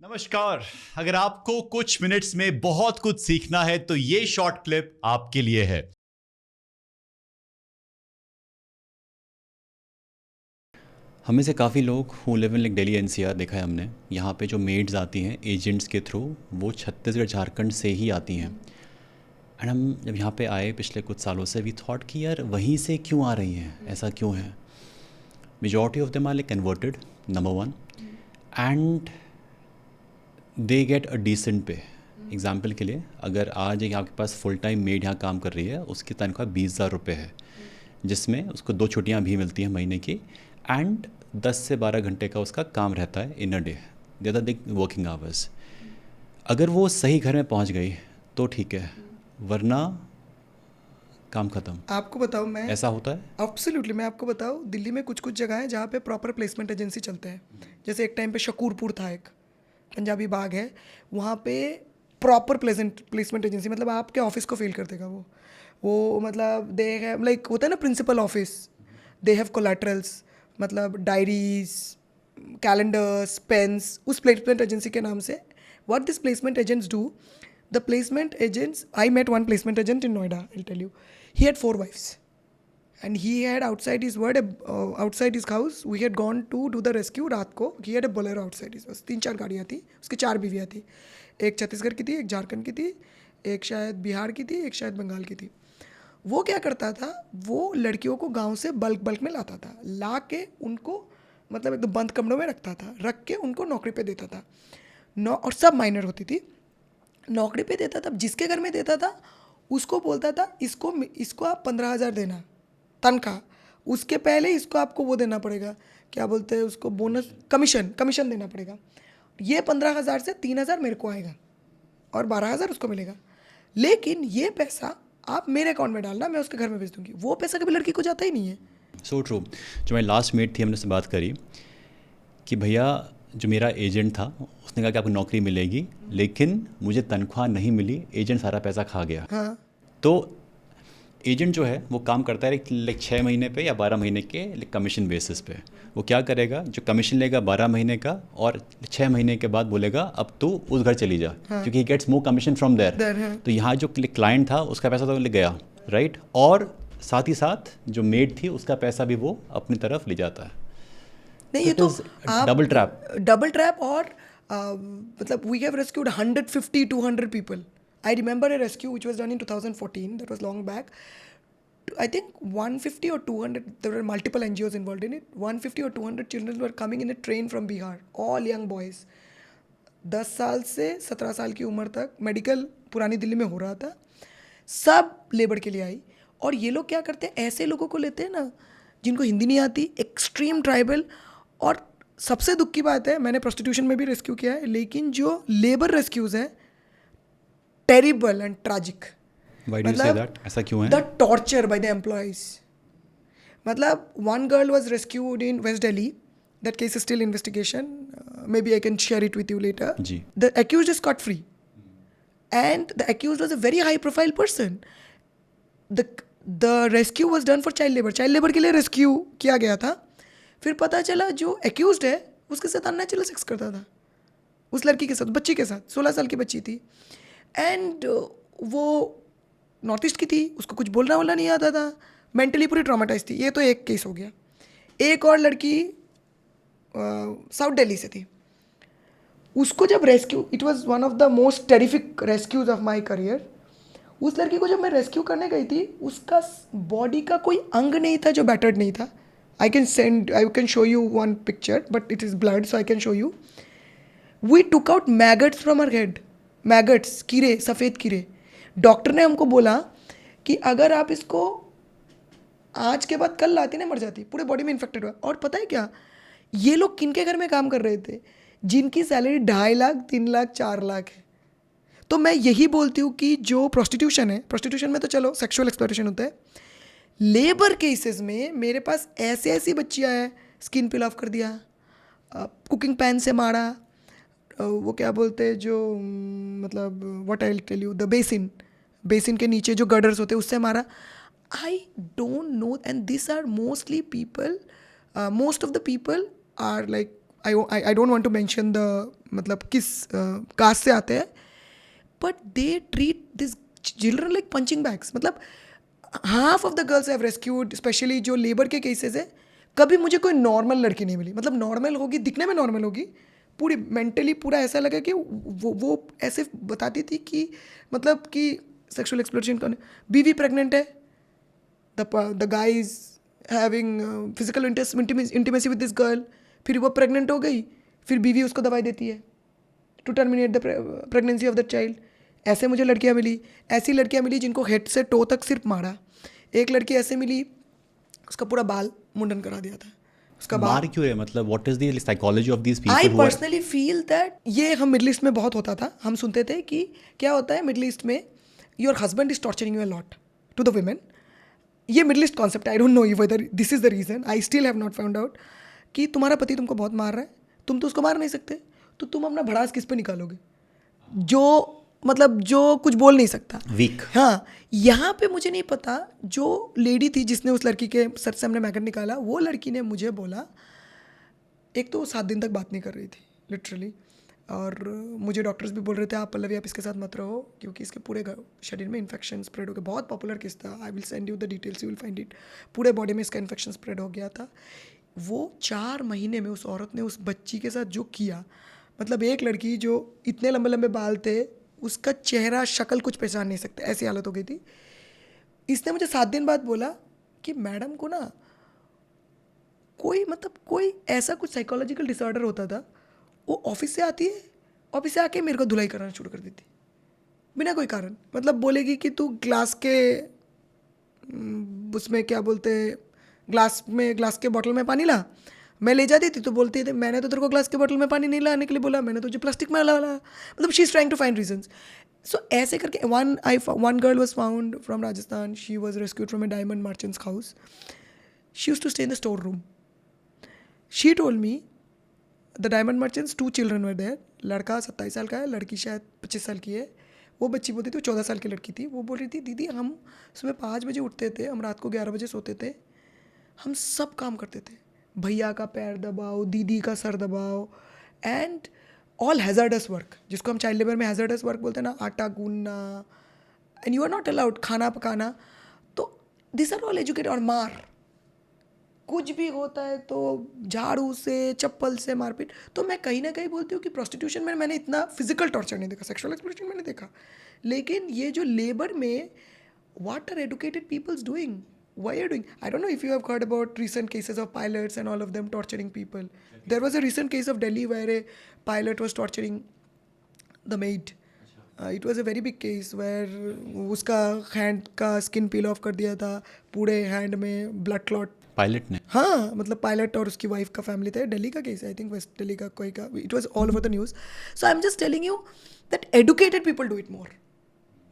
नमस्कार। अगर आपको कुछ मिनट्स में बहुत कुछ सीखना है तो ये शॉर्ट क्लिप आपके लिए है। हमें से काफ़ी लोग who live in like Delhi NCR देखा है हमने। यहाँ पे जो मेड्स आती हैं एजेंट्स के थ्रू, वो छत्तीसगढ़ झारखंड से ही आती हैं। एंड हम जब यहाँ पे आए पिछले कुछ सालों से, वी थॉट कि यार वहीं से क्यों आ रही हैं, ऐसा क्यों है। Majority of them are like converted, number one, and they get a decent pay. Example के लिए, अगर आज एक आपके पास फुल टाइम मेड यहाँ काम कर रही है, उसकी तनख्वाह 20,000 रुपये है, जिसमें उसको 2 छुट्टियाँ भी मिलती हैं महीने की, एंड 10 से 12 घंटे का उसका काम रहता है इन अ डे, ज़्यादा दिक वर्किंग आवर्स। अगर वो सही घर में पहुँच गई तो ठीक है, वरना काम ख़त्म। आपको बताऊँ मैं, ऐसा होता है। एब्सोल्युटली मैं आपको बताऊँ, दिल्ली में कुछ कुछ जगह है जहाँ पे प्रॉपर प्लेसमेंट एजेंसी चलते हैं। जैसे एक टाइम पे शकूरपुर था, एक पंजाबी बाग है, वहाँ पे प्रॉपर प्लेसमेंट एजेंसी, मतलब आपके ऑफिस को फेल कर देगा वो मतलब दे हैव लाइक, होता है ना principal office, they have collaterals, मतलब डायरीज, कैलेंडर्स, पेन्स, उस प्लेसमेंट एजेंसी के नाम से। What this placement agents do, the placement agents, I met one placement agent in Noida, I'll tell you. He had 4 wives and he had outside his outside his house, we had gone to do the rescue रात को। he had a bolero outside his house, 3-4 गाड़ियाँ थी, उसकी 4 बीवियाँ थी, एक छत्तीसगढ़ की थी, एक झारखंड की थी, एक शायद बिहार की थी, एक शायद बंगाल की थी। वो क्या करता था, वो लड़कियों को गांव से बल्क में लाता था, ला के उनको मतलब एकदम बंद कमरों में रखता था, रख के उनको नौकरी पे देता था। और सब माइनर होती थी, नौकरी पे देता था। जिसके घर में देता था उसको बोलता था इसको आप 15,000 देना तनख्वाह, उसके पहले इसको आपको वो देना पड़ेगा, क्या बोलते हैं उसको, बोनस, कमीशन देना पड़ेगा। ये 15,000 से 3,000 मेरे को आएगा और 12,000 उसको मिलेगा, लेकिन ये पैसा आप मेरे अकाउंट में डालना, मैं उसके घर में भेज दूंगी। वो पैसा कभी लड़की को जाता ही नहीं है। So true. जो मेरी लास्ट मेट थी, हमने उससे बात करी कि भैया जो मेरा एजेंट था उसने कहा कि आपको नौकरी मिलेगी, लेकिन मुझे तनख्वाह नहीं मिली, एजेंट सारा पैसा खा गया। हाँ। तो एजेंट जो है वो काम करता है लाइक 6 महीने पे या 12 महीने के कमीशन बेसिस पे। वो क्या करेगा, जो कमीशन लेगा 12 महीने का, और 6 महीने के बाद बोलेगा अब तू उस घर चली जा, क्योंकि he gets more commission from there. तो यहाँ जो क्लाइंट था उसका पैसा तो ले गया, राइट, और साथ ही साथ जो मेड थी उसका पैसा भी वो अपनी तरफ ले जाता है। नहीं, ये तो डबल ट्रैप। और मतलब we have rescued 150-200 people. I remember a rescue which was done in 2014, that was long back. I think 150 or 200, there were multiple NGOs involved in it. 150 or 200 children were coming in a train from Bihar, all young boys. 10 साल से 17 साल की उम्र तक medical पुरानी दिल्ली में हो रहा था, सब लेबर के लिए आई। और ये लोग क्या करते हैं, ऐसे लोगों को लेते हैं ना जिनको हिंदी नहीं आती, एक्सट्रीम ट्राइबल। और सबसे दुख की बात है, मैंने प्रोस्टिट्यूशन में भी रेस्क्यू किया है, लेकिन जो लेबर रेस्क्यूज हैं, terrible and tragic. Why do you say that? ऐसा क्यों है? The torture by the employees. मतलब one girl was rescued in West Delhi. That case is still investigation. Maybe I can share it with you later. जी. The accused is scot free, and the accused was a very high profile person. The rescue was done for child labor. Child labor के लिए rescue किया गया था। फिर पता चला जो एक्यूज्ड है उसके साथ अननेचुरल सेक्स करता था, उस लड़की के साथ, बच्ची के साथ, 16 साल की बच्ची थी। एंड वो नॉर्थ ईस्ट की थी, उसको कुछ बोलना वोलना नहीं आता था, मेंटली पूरी ट्रॉमेटाइज थी। ये तो एक केस हो गया। एक और लड़की साउथ दिल्ली से थी, उसको जब rescue, it was one of the most terrific rescues of my career. उस लड़की को जब मैं रेस्क्यू करने गई थी, उसका बॉडी का कोई अंग नहीं था जो बैटर्ड नहीं था। I can show you one picture, but it is blurred, so I can show you. We took out maggots from her head. Maggots, कीड़े, सफ़ेद कीड़े। डॉक्टर ने हमको बोला कि अगर आप इसको आज के बाद कल लाती ना, मर जाती, पूरे बॉडी में इन्फेक्टेड हुआ। और पता है क्या, ये लोग किनके घर में काम कर रहे थे, जिनकी सैलरी 2.5 लाख, 3 लाख, 4 लाख है। तो मैं यही बोलती हूँ कि जो प्रोस्टिट्यूशन है, प्रोस्टिट्यूशन में तो चलो सेक्सुअल एक्सप्लॉयटेशन होता है, लेबर केसेस में मेरे पास ऐसी बच्चियाँ हैं, स्किन पिल ऑफ कर दिया, कुकिंग पैन से मारा, वो क्या बोलते हैं जो मतलब what I tell you, the basin के नीचे जो गर्डर्स होते हैं उससे मारा। I don't know, and this are mostly people, most of the people are like, I don't want to mention the मतलब किस कास्ट से आते हैं, but they treat this children like punching bags. मतलब half of the girls have rescued, specially जो labour के cases है, कभी मुझे कोई नॉर्मल लड़की नहीं मिली. मतलब नॉर्मल होगी, दिखने में नॉर्मल होगी, पूरी मेंटली पूरा ऐसा लगा कि वो ऐसे बताती थी कि मतलब कि सेक्सुअल एक्सप्लोरेशन करने. बीवी प्रेग्नेंट है, the guy is having physical intimacy with this girl, फिर वो प्रेग्नेंट हो गई, फिर बीवी उसको दवाई देती है to terminate the pregnancy of the child. ऐसे मुझे लड़कियां मिली. ऐसी लड़कियां मिली जिनको हेड से टो तक सिर्फ मारा. एक लड़की ऐसे मिली, उसका पूरा बाल मुंडन करा दिया था. उसका मार क्यों है? मतलब what is the psychology of these people? I personally feel that ये हम मिडिल ईस्ट में बहुत होता था. हम सुनते थे कि क्या होता है मिडिल ईस्ट में, your husband is torturing you a lot to the women. ये Middle East concept, I don't know whether this is the reason, I still have not found out, कि तुम्हारा पति तुमको बहुत मार रहा है, तुम तो उसको मार नहीं सकते, तो तुम अपना भड़ास किस पे निकालोगे, जो मतलब जो कुछ बोल नहीं सकता, वीक. हाँ. यहाँ पे मुझे नहीं पता, जो लेडी थी जिसने उस लड़की के सर से हमने मैगन निकाला, वो लड़की ने मुझे बोला, एक तो वो 7 दिन तक बात नहीं कर रही थी लिटरली, और मुझे डॉक्टर्स भी बोल रहे थे आप पल्लवी आप इसके साथ मत रहो क्योंकि इसके पूरे शरीर में इन्फेक्शन स्प्रेड हो गया. बहुत पॉपुलर केस था, I will send you the details, you will find it. पूरे बॉडी में इसका इन्फेक्शन स्प्रेड हो गया था. वो 4 महीने में उस औरत ने उस बच्ची के साथ जो किया, मतलब एक लड़की जो इतने लंबे लंबे बाल थे, उसका चेहरा शक्ल कुछ पहचान नहीं सकते, ऐसी हालत हो गई थी. इसने मुझे 7 दिन बाद बोला कि मैडम को ना कोई ऐसा कुछ साइकोलॉजिकल डिसऑर्डर होता था, वो ऑफिस से आती है, ऑफिस से आके मेरे को धुलाई करना शुरू कर देती बिना कोई कारण. मतलब बोलेगी कि तू ग्लास के उसमें क्या बोलते, ग्लास के बॉटल में पानी ला. मैं ले जाती थी तो बोलती थी मैंने तो तेरे को ग्लास के बॉटल में पानी नहीं लाने के लिए बोला, मैंने तुझे प्लास्टिक में ला. मतलब she is trying to find reasons. So ऐसे करके one girl was found from Rajasthan, she was rescued from a diamond merchants house. She used to stay in the store room. She told me the diamond merchants 2 children were there. लड़का 27 साल का है, लड़की शायद 25 साल की है. वो बच्ची बोलती थी, वो 14 साल की लड़की थी. वो बोल रही थी दीदी हम सुबह 5 बजे उठते थे, हम रात को 11 बजे सोते थे, हम सब काम करते थे, भैया का पैर दबाओ, दीदी का सर दबाओ, एंड ऑल हैज़ार्डस वर्क, जिसको हम चाइल्ड लेबर में हैज़ार्डस वर्क बोलते हैं ना, आटा गूंदना, and you are not allowed खाना पकाना. तो दिस आर ऑल एजुकेटेड. और मार कुछ भी होता है तो झाड़ू से, चप्पल से मारपीट. तो मैं कहीं ना कहीं बोलती हूँ कि प्रोस्टिट्यूशन में मैंने इतना फिजिकल टॉर्चर नहीं देखा, सेक्सुअल एक्सप्लोइटेशन मैंने देखा, लेकिन ये जो लेबर में what are educated peoples doing, why are you doing? I don't know if you have heard about recent cases of pilots and all of them torturing people. There was a recent case of Delhi where a pilot was torturing the maid. It was a very big case where उसका hand का skin peel of कर दिया था, पूरे hand में blood clot. Pilot ने? हाँ, मतलब पायलट और उसकी वाइफ का फैमिली था. दिल्ली का case, I think west Delhi का कोई का. It was all over the news. So I am just telling you that educated people do it more.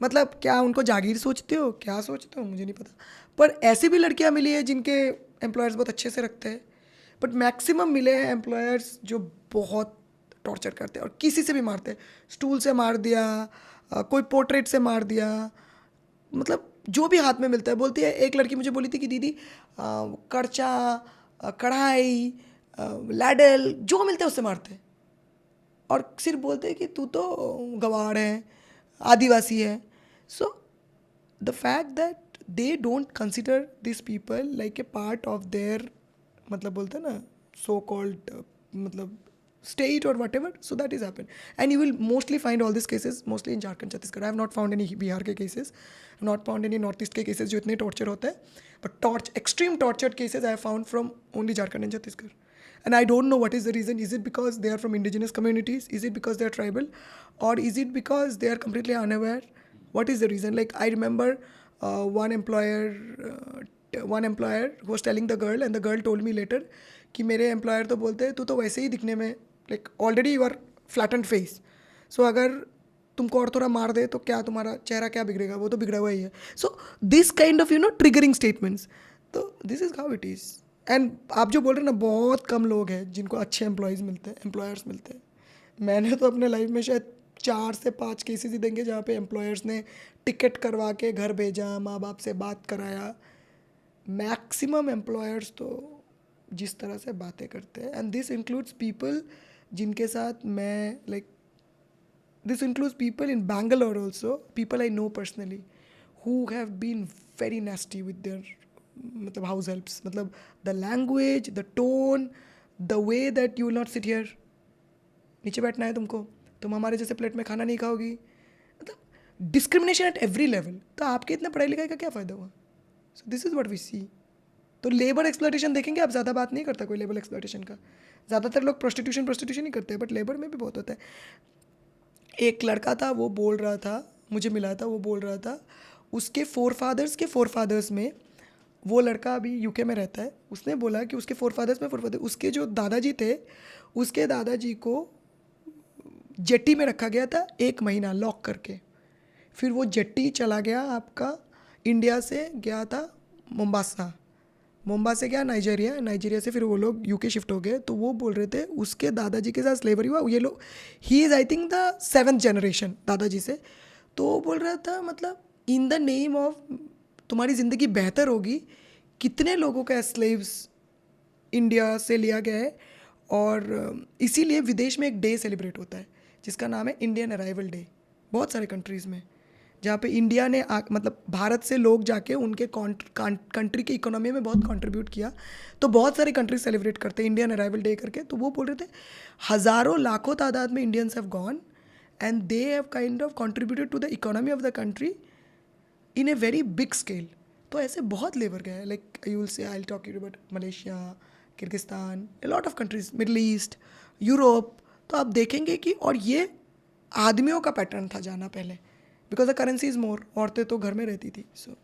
मतलब क्या उनको जागीर सोचते हो, क्या सोचते हो मुझे नहीं पता, पर ऐसी भी लड़कियां मिली है जिनके एम्प्लॉयर्स बहुत अच्छे से रखते हैं, बट मैक्सिमम मिले हैं एम्प्लॉयर्स जो बहुत टॉर्चर करते हैं और किसी से भी मारते हैं. स्टूल से मार दिया, कोई पोर्ट्रेट से मार दिया, मतलब जो भी हाथ में मिलता है. बोलती है, एक लड़की मुझे बोली थी कि दीदी करचा, कढ़ाई, लैडल जो मिलते हैं उससे मारते हैं, और सिर्फ बोलते हैं कि तू तो गवार है, आदिवासी है. So the fact that they don't consider this people like a part of their, मतलब बोलते हैं ना सो कॉल्ड मतलब state or whatever, so that is happened. And you will mostly find all these cases mostly in Jharkhand, Chhattisgarh. I have not found any Bihar ke cases, I have not found any Northeast ke cases जो इतने torture होते हैं, but extreme tortured cases I have found from only Jharkhand and Chhattisgarh. And I don't know what is the reason. Is it because they are from indigenous communities? Is it because they are tribal? Or is it because they are completely unaware? What is the reason? Like I remember one employer was telling the girl, and the girl told me later कि मेरे employer तो बोलते हैं तू तो वैसे ही दिखने में like already you are flattened face, so अगर तुमको और थोड़ा मार दे तो क्या तुम्हारा चेहरा क्या बिगड़ेगा, वो तो बिगड़ा हुआ ही है. So this kind of triggering statements, तो this is how it is. And आप जो बोल रहे हैं ना, बहुत कम लोग हैं जिनको अच्छे एम्प्लॉयर्स मिलते हैं. मैंने तो अपने लाइफ में शायद 4 से 5 केसेस ही देंगे जहाँ पे एम्प्लॉयर्स ने टिकट करवा के घर भेजा, माँ बाप से बात कराया. मैक्सिमम एम्प्लॉयर्स तो जिस तरह से बातें करते हैं, एंड दिस इंक्लूड्स पीपल जिनके साथ मैं like this includes people in Bangalore also, people I know personally who have been very nasty with their मतलब हाउस हेल्प्स, मतलब the language, the tone, the way that you will not sit here, नीचे बैठना है तुमको, तुम हमारे जैसे plate में खाना नहीं खाओगी, मतलब डिस्क्रिमिनेशन एट एवरी लेवल। तो आपके इतना पढ़ाई लिखाई का क्या फ़ायदा हुआ? So this is what we see. तो लेबर एक्सप्लॉयटेशन देखेंगे आप, ज़्यादा बात नहीं करता कोई लेबर एक्सप्लॉयटेशन का, ज़्यादातर लोग प्रोस्टिट्यूशन ही करते हैं, बट लेबर में भी बहुत होता है। एक लड़का था, वो बोल रहा था, मुझे मिला था, वो बोल रहा था उसके फोरफादर्स में, वो लड़का अभी यूके में रहता है, उसने बोला कि उसके फोरफादर्स उसके जो दादाजी थे, उसके दादाजी को जेट्टी में रखा गया था 1 महीना लॉक करके, फिर वो जेट्टी चला गया आपका, इंडिया से गया था मुंबा से गया नाइजीरिया से फिर वो लोग यूके शिफ्ट हो गए। तो वो बोल रहे थे उसके दादाजी के साथ स्लेवरी हुआ, ये लोग, he is I think the 7th generation दादाजी से। तो वो बोल रहा था मतलब इन द नेम ऑफ तुम्हारी ज़िंदगी बेहतर होगी, कितने लोगों का स्लेव्स इंडिया से लिया गया है। और इसीलिए विदेश में एक डे सेलिब्रेट होता है जिसका नाम है इंडियन अराइवल डे, बहुत सारे कंट्रीज़ में, जहाँ पे इंडिया ने मतलब भारत से लोग जाके उनके कंट्री की इकोनॉमी में बहुत कंट्रीब्यूट किया। तो बहुत सारे कंट्रीज सेलिब्रेट करते हैं इंडियन अराइवल डे करके। तो वो बोल रहे थे हज़ारों लाखों तादाद में Indians have gone and they have kind of contributed to the economy of the country in a very big scale. तो ऐसे बहुत लेबर गए, like you will say, I will talk you about Malaysia, Kyrgyzstan, a lot of countries, Middle East, Europe. तो आप देखेंगे कि, और ये आदमियों का पैटर्न था जाना पहले, because the currency is more, औरतें तो घर में रहती थी। सो